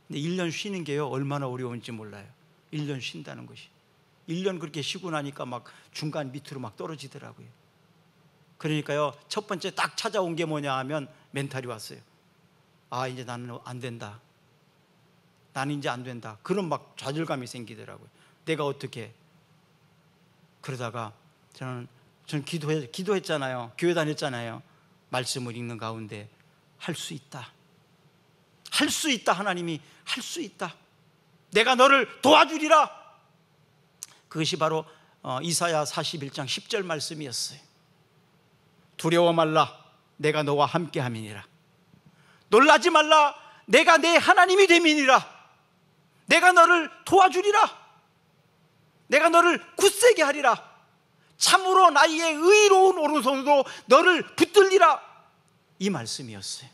근데 1년 쉬는 게요, 얼마나 어려운지 몰라요. 1년 쉰다는 것이. 1년 그렇게 쉬고 나니까 막 중간 밑으로 막 떨어지더라고요. 그러니까요, 첫 번째 딱 찾아온 게 뭐냐 하면 멘탈이 왔어요. 아, 이제 나는 안 된다. 나는 이제 안 된다. 그런 막 좌절감이 생기더라고요. 내가 어떻게. 그러다가 저는 기도했잖아요. 교회 다녔잖아요. 말씀을 읽는 가운데 할 수 있다. 할 수 있다. 하나님이 할 수 있다. 내가 너를 도와주리라. 그것이 바로 이사야 41장 10절 말씀이었어요. 두려워 말라. 내가 너와 함께 함이니라. 놀라지 말라. 내가 내 하나님이 됨이니라. 내가 너를 도와주리라. 내가 너를 굳세게 하리라. 참으로 나의 의로운 오른손으로 너를 붙들리라. 이 말씀이었어요.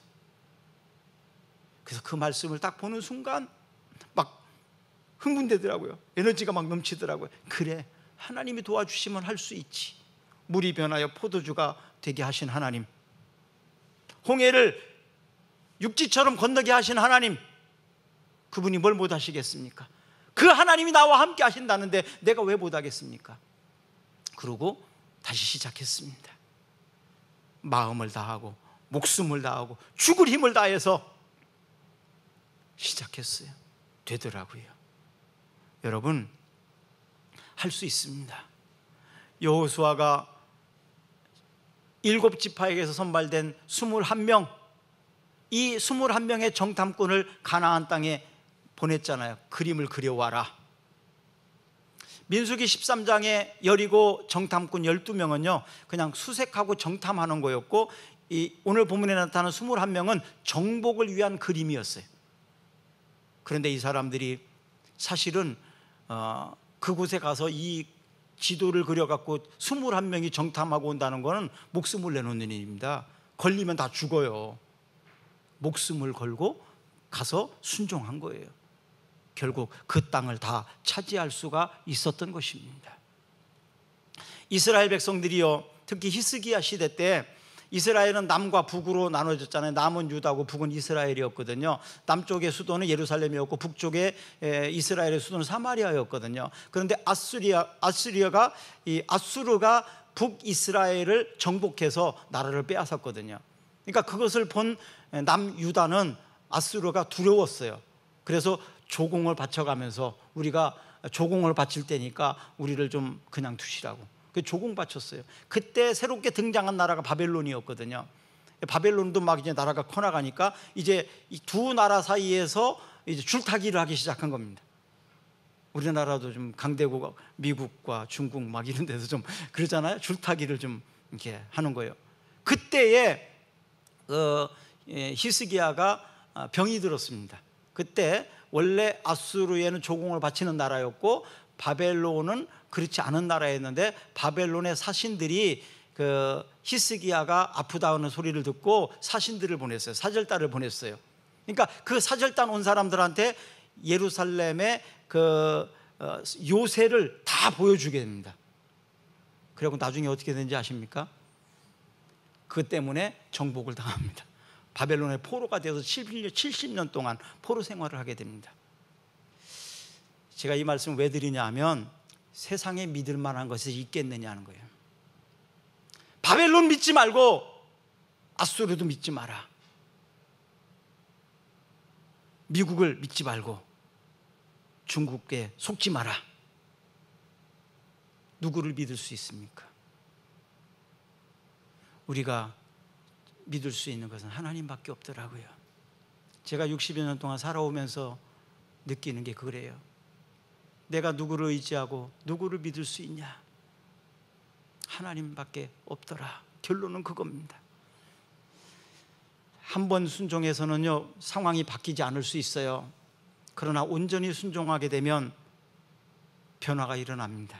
그래서 그 말씀을 딱 보는 순간 막 흥분되더라고요. 에너지가 막 넘치더라고요. 그래, 하나님이 도와주시면 할 수 있지. 물이 변하여 포도주가 되게 하신 하나님, 홍해를 육지처럼 건너게 하신 하나님, 그분이 뭘 못하시겠습니까? 그 하나님이 나와 함께 하신다는데 내가 왜 못하겠습니까? 그러고 다시 시작했습니다. 마음을 다하고 목숨을 다하고 죽을 힘을 다해서 시작했어요. 되더라고요. 여러분, 할 수 있습니다. 여호수아가 7지파에게서 선발된 21명, 이 21명의 정탐꾼을 가나안 땅에 보냈잖아요. 그림을 그려와라. 민수기 13장에 여리고 정탐꾼 12명은요 그냥 수색하고 정탐하는 거였고, 이 오늘 본문에 나타나는 21명은 정복을 위한 그림이었어요. 그런데 이 사람들이 사실은 그곳에 가서 이 지도를 그려갖고 21명이 정탐하고 온다는 것은 목숨을 내놓는 일입니다. 걸리면 다 죽어요. 목숨을 걸고 가서 순종한 거예요. 결국 그 땅을 다 차지할 수가 있었던 것입니다. 이스라엘 백성들이요, 특히 히스기야 시대 때 이스라엘은 남과 북으로 나눠졌잖아요. 남은 유다고 북은 이스라엘이었거든요. 남쪽의 수도는 예루살렘이었고 북쪽에 이스라엘의 수도는 사마리아였거든요. 그런데 아수르가 북이스라엘을 정복해서 나라를 빼앗았거든요. 그러니까 그것을 본 남유다는 아수르가 두려웠어요. 그래서 조공을 바쳐가면서 우리가 조공을 바칠 때니까 우리를 좀 그냥 두시라고 조공 바쳤어요. 그때 새롭게 등장한 나라가 바벨론이었거든요. 바벨론도 막 이제 나라가 커나가니까 이제 이 두 나라 사이에서 이제 줄타기를 하기 시작한 겁니다. 우리나라도 좀 강대국 미국과 중국 막 이런 데서 좀 그러잖아요. 줄타기를 좀 이렇게 하는 거예요. 그때에 히스기야가 병이 들었습니다. 그때 원래 아수르에는 조공을 바치는 나라였고 바벨론은 그렇지 않은 나라였는데, 바벨론의 사신들이 그 히스기야가 아프다는 소리를 듣고 사신들을 보냈어요. 사절단을 보냈어요. 그러니까 그 사절단 온 사람들한테 예루살렘의 그 요새를 다 보여주게 됩니다. 그리고 나중에 어떻게 되는지 아십니까? 그 때문에 정복을 당합니다. 바벨론의 포로가 되어서 70년 동안 포로 생활을 하게 됩니다. 제가 이 말씀을 왜 드리냐 하면 세상에 믿을 만한 것이 있겠느냐는 거예요. 바벨론 믿지 말고 아수르도 믿지 마라. 미국을 믿지 말고 중국에 속지 마라. 누구를 믿을 수 있습니까? 우리가 믿을 수 있는 것은 하나님밖에 없더라고요. 제가 60여 년 동안 살아오면서 느끼는 게 그래요. 내가 누구를 의지하고 누구를 믿을 수 있냐? 하나님밖에 없더라. 결론은 그겁니다. 한 번 순종해서는요 상황이 바뀌지 않을 수 있어요. 그러나 온전히 순종하게 되면 변화가 일어납니다.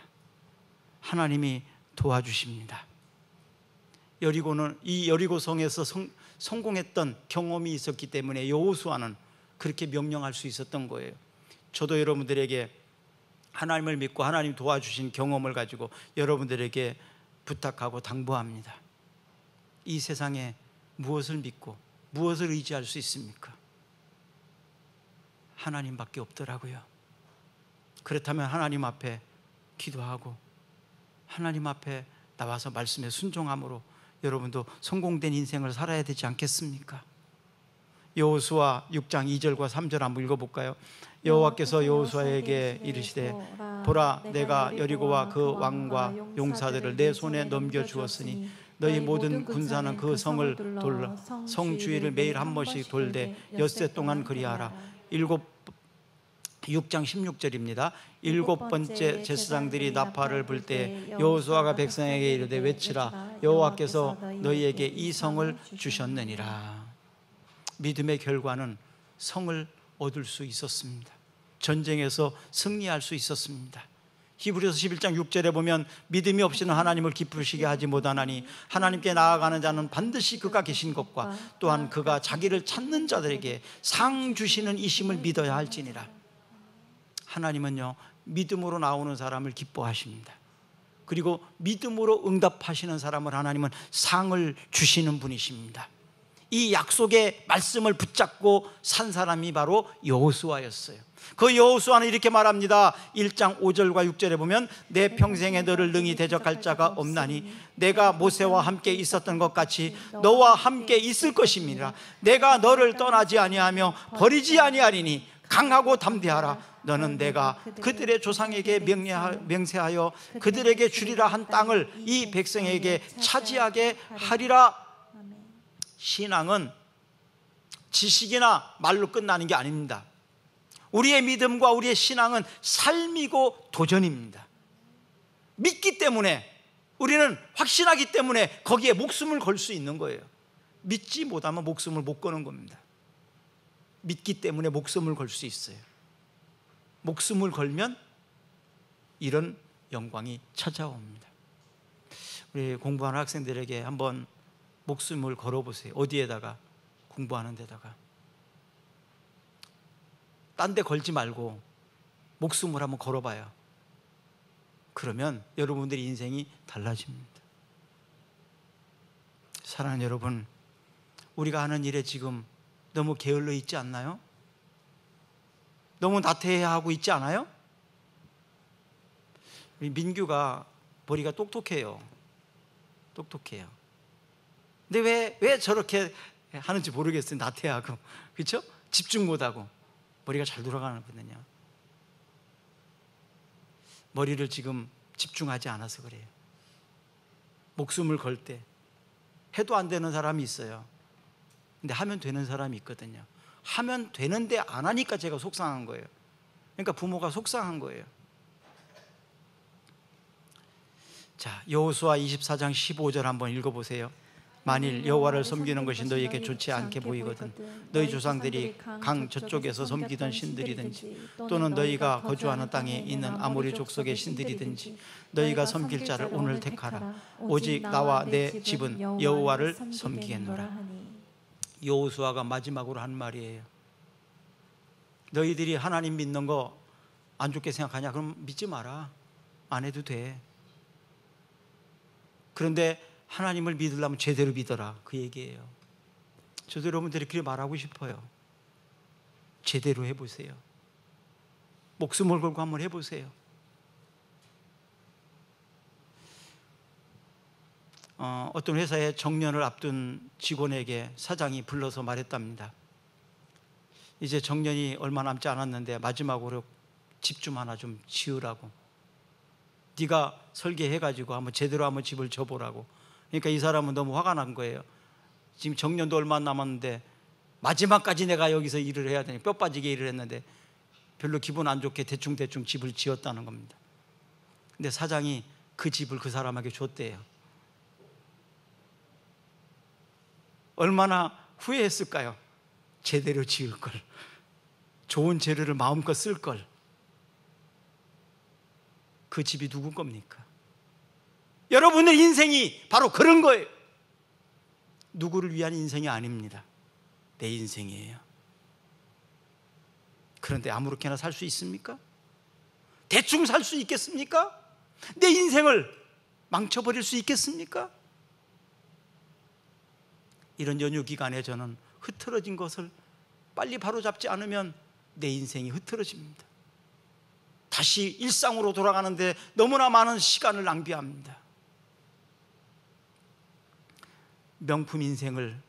하나님이 도와주십니다. 이 여리고성에서 성공했던 경험이 있었기 때문에 여호수아는 그렇게 명령할 수 있었던 거예요. 저도 여러분들에게 하나님을 믿고 하나님 도와주신 경험을 가지고 여러분들에게 부탁하고 당부합니다. 이 세상에 무엇을 믿고 무엇을 의지할 수 있습니까? 하나님밖에 없더라고요. 그렇다면 하나님 앞에 기도하고 하나님 앞에 나와서 말씀에 순종함으로 여러분도 성공된 인생을 살아야 되지 않겠습니까? 여호수아 6장 2절과 3절 한번 읽어볼까요? 여호와께서 여호수아에게 이르시되 보라 내가 여리고와 그 왕과 용사들을 내 손에 넘겨주었으니 너희 모든 군사는 그 성을 돌라 성 주위를 매일 한 번씩 돌되 엿새 동안 그리하라. 6장 16절입니다. 일곱 번째 제사장들이 나팔을 불 때 여호수아가 백성에게 이르되 외치라 여호와께서 너희에게 이 성을 주셨느니라. 믿음의 결과는 성을 얻을 수 있었습니다. 전쟁에서 승리할 수 있었습니다. 히브리서 11장 6절에 보면 믿음이 없이는 하나님을 기쁘시게 하지 못하나니 하나님께 나아가는 자는 반드시 그가 계신 것과 또한 그가 자기를 찾는 자들에게 상 주시는 이심을 믿어야 할지니라. 하나님은요 믿음으로 나오는 사람을 기뻐하십니다. 그리고 믿음으로 응답하시는 사람을 하나님은 상을 주시는 분이십니다. 이 약속의 말씀을 붙잡고 산 사람이 바로 여호수아였어요. 그 여호수아는 이렇게 말합니다. 1장 5절과 6절에 보면 내 평생에 너를 능히 대적할 자가 없나니 내가 모세와 함께 있었던 것 같이 너와 함께 있을 것임이라. 내가 너를 떠나지 아니하며 버리지 아니하리니 강하고 담대하라. 너는 내가 그들의 조상에게 맹세하여 그들에게 주리라 한 땅을 이 백성에게 차지하게 하리라. 신앙은 지식이나 말로 끝나는 게 아닙니다. 우리의 믿음과 우리의 신앙은 삶이고 도전입니다. 믿기 때문에, 우리는 확신하기 때문에 거기에 목숨을 걸 수 있는 거예요. 믿지 못하면 목숨을 못 거는 겁니다. 믿기 때문에 목숨을 걸 수 있어요. 목숨을 걸면 이런 영광이 찾아옵니다. 우리 공부하는 학생들에게 한번 목숨을 걸어보세요. 어디에다가? 공부하는 데다가. 딴 데 걸지 말고 목숨을 한번 걸어봐요. 그러면 여러분들의 인생이 달라집니다. 사랑하는 여러분, 우리가 하는 일에 지금 너무 게을러 있지 않나요? 너무 나태해하고 있지 않아요? 우리 민규가 머리가 똑똑해요. 똑똑해요. 근데 왜 저렇게 하는지 모르겠어요. 나태하고, 그렇죠? 집중 못하고. 머리가 잘 돌아가거든요. 머리를 지금 집중하지 않아서 그래요. 목숨을 걸 때 해도 안 되는 사람이 있어요. 근데 하면 되는 사람이 있거든요. 하면 되는데 안 하니까 제가 속상한 거예요. 그러니까 부모가 속상한 거예요. 자, 여호수아 24장 15절 한번 읽어보세요. 만일 여호와를 섬기는 것이 너희에게 좋지 않게 보이거든 너희 조상들이 강 저쪽에서 섬기던 신들이든지 또는 너희가 거주하는 땅에 있는 아모리 족속의 신들이든지 너희가 섬길 자를 오늘 택하라. 오직 나와 내 집은 여호와를 섬기겠노라. 여호수아가 마지막으로 한 말이에요. 너희들이 하나님 믿는 거 안 좋게 생각하냐? 그럼 믿지 마라. 안 해도 돼. 그런데 하나님을 믿으려면 제대로 믿어라. 그 얘기예요. 저도 여러분들이 그렇게 말하고 싶어요. 제대로 해보세요. 목숨을 걸고 한번 해보세요. 어떤 회사의 정년을 앞둔 직원에게 사장이 불러서 말했답니다. 이제 정년이 얼마 남지 않았는데 마지막으로 집 좀 하나 좀 지으라고. 네가 설계해가지고 한번 제대로 한번 집을 져보라고. 그러니까 이 사람은 너무 화가 난 거예요. 지금 정년도 얼마 안 남았는데 마지막까지 내가 여기서 일을 해야 되니 뼈 빠지게 일을 했는데 별로 기분 안 좋게 대충 집을 지었다는 겁니다. 근데 사장이 그 집을 그 사람에게 줬대요. 얼마나 후회했을까요? 제대로 지을 걸, 좋은 재료를 마음껏 쓸 걸. 그 집이 누구 겁니까? 여러분의 인생이 바로 그런 거예요. 누구를 위한 인생이 아닙니다. 내 인생이에요. 그런데 아무렇게나 살 수 있습니까? 대충 살 수 있겠습니까? 내 인생을 망쳐버릴 수 있겠습니까? 이런 연휴 기간에 저는 흐트러진 것을 빨리 바로잡지 않으면 내 인생이 흐트러집니다. 다시 일상으로 돌아가는데 너무나 많은 시간을 낭비합니다. 명품 인생을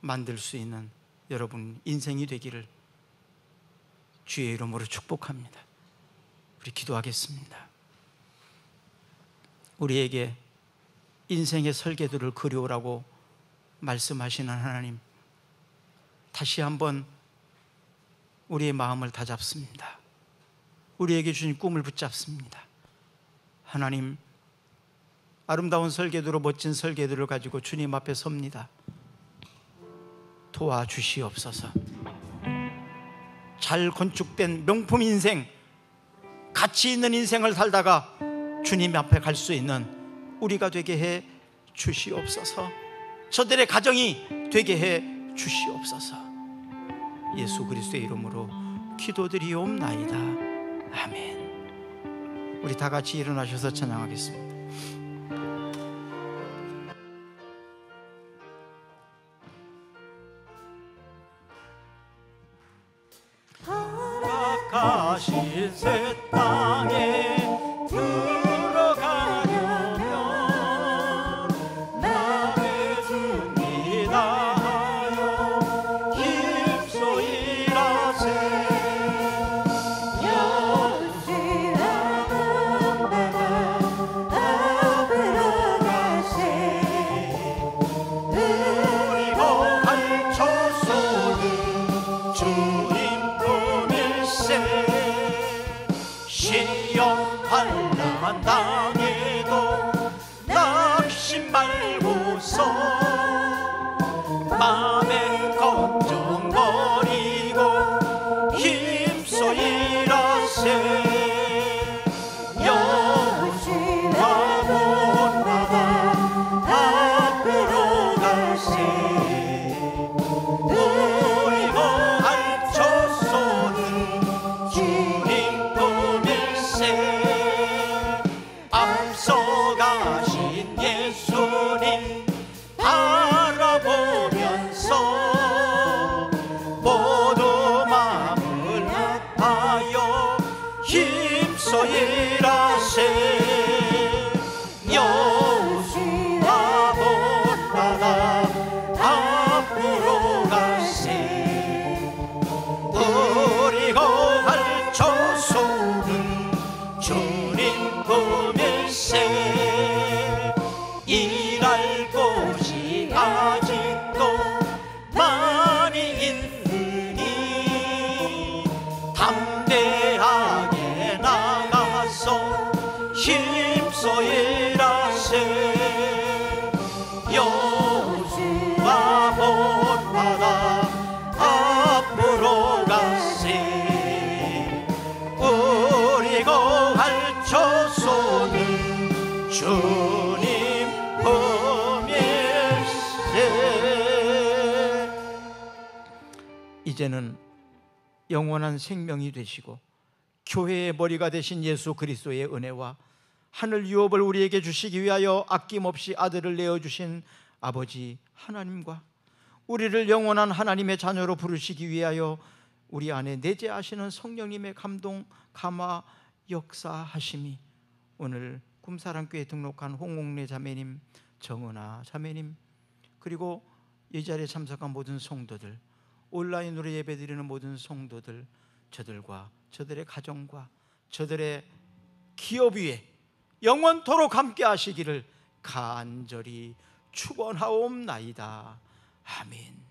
만들 수 있는 여러분 인생이 되기를 주의 이름으로 축복합니다. 우리 기도하겠습니다. 우리에게 인생의 설계도를 그려오라고 말씀하시는 하나님, 다시 한번 우리의 마음을 다잡습니다. 우리에게 주신 꿈을 붙잡습니다. 하나님, 아름다운 설계도로 멋진 설계도를 가지고 주님 앞에 섭니다. 도와주시옵소서. 잘 건축된 명품 인생, 가치 있는 인생을 살다가 주님 앞에 갈 수 있는 우리가 되게 해 주시옵소서. 저들의 가정이 되게 해 주시옵소서. 예수 그리스도의 이름으로 기도드리옵나이다. 아멘. 우리 다 같이 일어나셔서 찬양하겠습니다. 가신 새 땅에 들어가려면 나의 주님 하여 힘써 일하세. 여주시라는 바다 앞으로 가세. 우리 거할 초소는 주님 시험 환난 당해도 낙심 말고서 맘에 걱정 버리고 힘써 일하세. 여호수아 본 바다 앞으로 가세. 우리 거할 초소는 주님 앞서가신 예수님 바라보면서 모두 마음을 합하여 힘써 일하세. 여호수아 본 바다 앞으로 가세. 우리 거할 초소는 주님 품일세. 일할 곳이 아직도 많이 있으니 담대하게 나가서 힘써 일하세. 여호수아 본 바다 앞으로 가세. 우리 거할 초소는 주님 품일세. 이제는 영원한 생명이 되시고 교회의 머리가 되신 예수 그리스도의 은혜와 하늘 유업을 우리에게 주시기 위하여 아낌없이 아들을 내어주신 아버지 하나님과 우리를 영원한 하나님의 자녀로 부르시기 위하여 우리 안에 내재하시는 성령님의 감동, 감화, 역사하심이 오늘 꿈사랑교회에 등록한 홍옥래 자매님, 정은아 자매님, 그리고 이 자리에 참석한 모든 성도들, 온라인으로 예배드리는 모든 성도들, 저들과 저들의 가정과 저들의 기업 위에 영원토록 함께 하시기를 간절히 축원하옵나이다. 아멘.